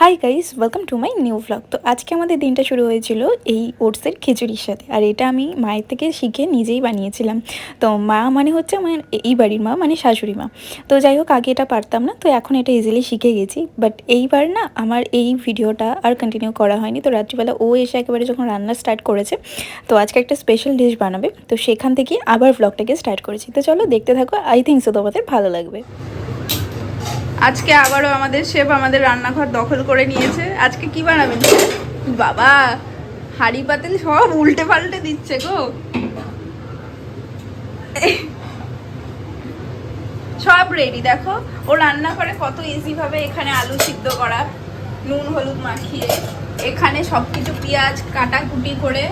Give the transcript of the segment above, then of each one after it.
Hi guys, welcome to my new blog. তো আজকে আমাদের দিনটা শুরু হয়েছিল এই ওটসের খিচুড়ির সাথে। আর এটা আমি মায়ের থেকে শিখে নিজেই বানিয়েছিলাম। তো মা মানে হচ্ছে আমার এই বাড়ির মা, মানে শাশুড়ি মা। তো যাই হোক, আগে এটা পারতাম না, তো এখন এটা ইজিলি শিখে গেছি। বাট এইবার না আমার এই ভিডিওটা আর কন্টিনিউ করা হয়নি। তো রাত্রিবেলা ও এসে একেবারে যখন রান্না স্টার্ট করেছে, তো আজকে একটা স্পেশাল ডিশ বানাবে, তো সেখান থেকে আবার ব্লগটাকে স্টার্ট করেছি। তো চলো দেখতে থাকো, আই থিঙ্ক সো তোমাদের ভালো লাগবে। আজকে আবারও আমাদের শেফ আমাদের রান্নাঘর দখল করে নিয়েছে। আজকে কি বানাবেন বাবা? হাঁড়ি পাতিল সব উল্টে পাল্টে দিচ্ছে গো। সব রেডি, দেখো ও রান্না করে কত ইজি ভাবে। এখানে আলু সিদ্ধ করা, নুন হলুদ মাখিয়ে, এখানে সবকিছু পেঁয়াজ কাটা কুটি করে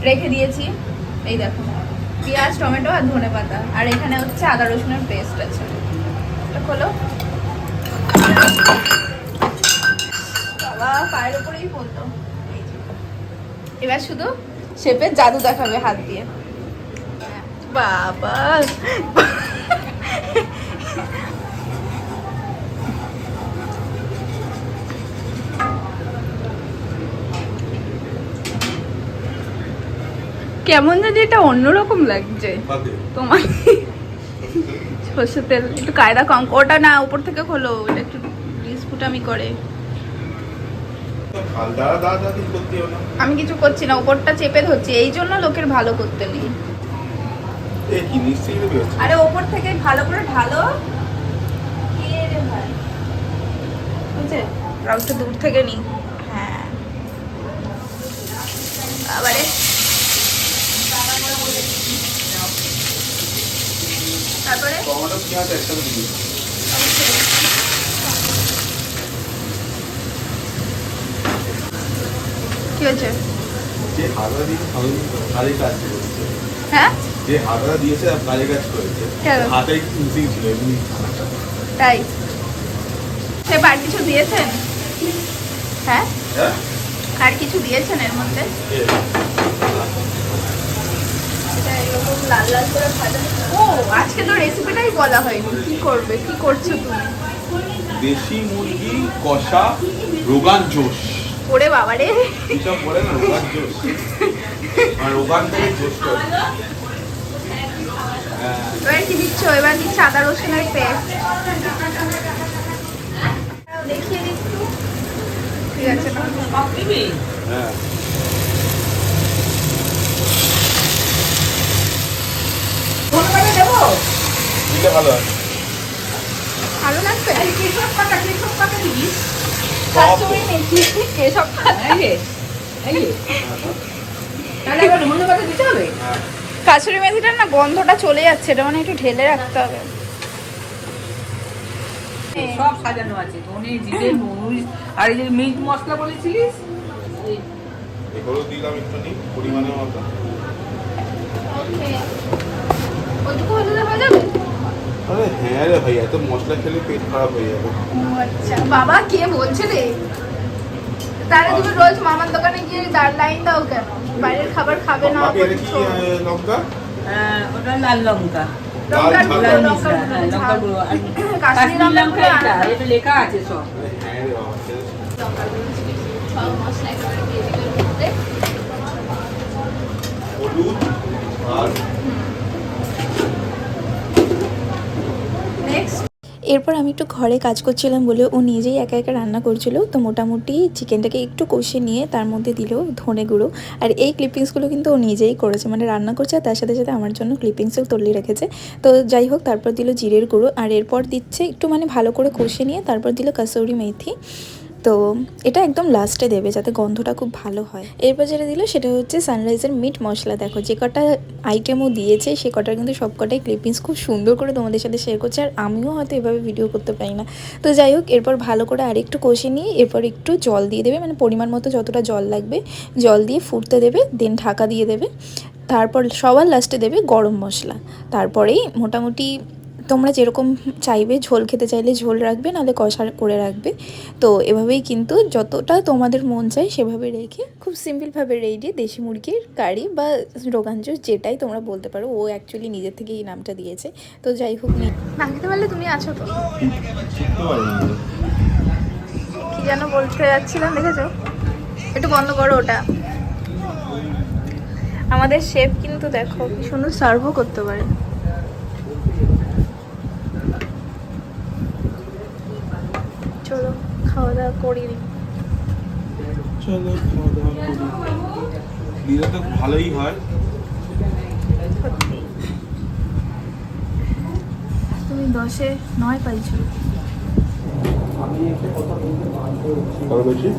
রেখে দিয়েছি। এই দেখো, পেঁয়াজ টমেটো আর ধনেপাতা, আর এখানে হচ্ছে আদা রসুনের পেস্ট আছে। এটা খোলো বাবা, পায়ের উপরেই পড়তো। এবার শুধু শেপের জাদু দেখাবে হাত দিয়ে। বাবা কেমন যদি এটা অন্যরকম লাগছে তোমার। সর্ষের তেল একটু কায়দা কম, ওটা না উপর থেকে খোলো, ওটা একটু ডিসপুটামি করে। আমি কিছু করছি না, উপরটা চেপে ধরছি, এই জন্য লোকের ভালো করতে নেই। আরে ওপর থেকে ভালো করে ঢালো। বুঝছে, রাউসটা দূর থেকে নি। হ্যাঁ, আবারে তারপরে কি হয়েছে? যে হাতটা দিয়ে কাজে কাজ করেছে। হ্যাঁ, যে হাতটা দিয়েছে কাজে কাজ করেছে। হাতে মিসিং ছিল এমনি। তাই সে আর কিছু দিয়েছেন? হ্যাঁ, আর কিছু দিয়েছেন এর মধ্যে? এটা এরকম লাল লাল করে ভাজা। ও, আজকে তো রেসিপিটাই বলা হয়নি, কি করবে, কি করছো তুমি? দেশি মুরগি কষা রোগান জোশ। ওরে বাবা রে, এসব বলে না রোগান জোশ, আর রোগান থেকে জোশ করে। এবার কি দিচ্ছ? এবার দিচ্ছে আদা রসুনের পেস্ট। দেখিয়ে দিচ্ছি, ঠিক আছে না? হ্যাঁ, দিলে ভালো হয়। ভালো লাগবে। সব কাসুরি মেথি, কেশব পাতা। কাসুরি মেথিটার না গন্ধটা চলে যাচ্ছে, এটা মানে একটু ঢেলে রাখতে হবে। সব সাজানো আছে, ধনে জিরে মরিচ আর এই যে মিট মশলা বলেছিলিস এগুলো দিলাম একটু পরিমাণের মতো। ওইটুকু হলে হয়ে যাবে? আরে হ্যাঁ রে ভাই, এত মশলা খেলে পেট খারাপ হয়ে যাবে। আচ্ছা বাবা, কে বলছে রে? তাহলে তুমি রোজ মামার দোকানে গিয়ে লাইন দাও কেন? বাইরের খাবার খাবে না? এটা কি লঙ্কা? ওটা লাল লঙ্কা, লঙ্কার গুঁড়ো, লাল লঙ্কার মিশা, গুঁড়ো, লঙ্কা গুঁড়ো আর কাশ্মীরি কাশ্মীরি লঙ্কা লঙ্কা, এটা লেখা আছে সব। হ্যাঁ রে বাবা, লঙ্কার গুঁড়ো, সব মশলা একেবারে দিয়ে দিলে ওর মধ্যে। হলুদ আর নেক্সট, এরপর আমি একটু ঘরে কাজ করছিলাম বলে ও নিজেই একা একা রান্না করছিল। তো মোটামুটি চিকেনটাকে একটু কষে নিয়ে তার মধ্যে দিল ধনে গুঁড়ো। আর এই ক্লিপিংসগুলো কিন্তু ও নিজেই করেছে, মানে রান্না করছে আর তার সাথে সাথে আমার জন্য ক্লিপিংসও তুলে রেখেছে। তো যাই হোক, তারপর দিল জিরের গুঁড়ো, আর এরপর দিচ্ছে একটু মানে ভালো করে কষে নিয়ে তারপর দিল কাসুরি মেথি। তো এটা একদম লাস্টে দেবে যাতে গন্ধটা খুব ভালো হয়। এরপর যেটা দিল সেটা হচ্ছে সানরাইজের মিট মশলা। দেখো যে কটা আইটেমও দিয়েছে সে কটার কিন্তু সব কটাই ক্লিপিংস খুব সুন্দর করে তোমাদের সাথে শেয়ার করছে, আর আমিও হয়তো এভাবে ভিডিও করতে পারি না। তো যাই হোক, এরপর ভালো করে আরেকটু কষে নিয়ে এরপর একটু জল দিয়ে দেবে, মানে পরিমাণ মতো যতটা জল লাগবে জল দিয়ে ফুটতে দেবে, দেন ঢাকা দিয়ে দেবে। তারপর সবার লাস্টে দেবে গরম মশলা। তারপরেই মোটামুটি তোমরা যেরকম চাইবে, ঝোল খেতে চাইলে ঝোল রাখবে, নাহলে কষা করে রাখবে। তো এভাবেই কিন্তু যতটা তোমাদের মন চায় সেভাবে রেখে খুব সিম্পলভাবে রেডি দেশি মুরগির কারি বা রোগান জোশ, যেটাই তোমরা বলতে পারো। ও অ্যাকচুয়ালি নিজের থেকে এই নামটা দিয়েছে। তো যাই হোক, মাখতে পারলে তুমি আছো তো। শিখতে পারি না। কি কি যেন বলতে যাচ্ছিলাম, দেখেছো? একটু বন্ধ করো ওটা। আমাদের শেফ কিন্তু দেখো কি সুন্দর সার্ভও করতে পারে। চলো খাওয়া দাওয়া করি। চলো খাওয়া দাওয়া করি। দিলে তো ভালোই হয়। সত্যি তুমি 10-এ 9 পাইছো। কত বেশি?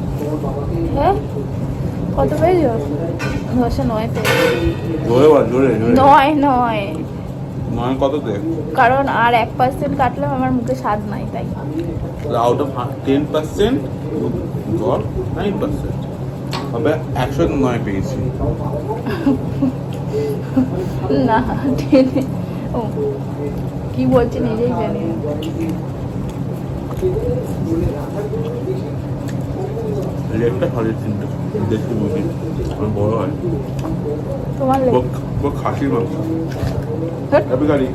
হ্যাঁ কত পেয়েছো? 10-এ 9 পেয়েছো। জোরে বল, জোরে জোরে। 9 নয় কততে? কারণ আর 1% কাটলাম, আমার মুখে স্বাদ নাই তাই। আউট অফ 10% গড় 9%, তবে 109 পেয়েছি। না টেনে ও কি বলছে নিজেই জানি না। লেগটা 3.5 দেশি মুরগি, আমার বড় হয়। তোমার লেগ খাসির মাংস। হ্যাঁ। হ্যাপি গাড়ি।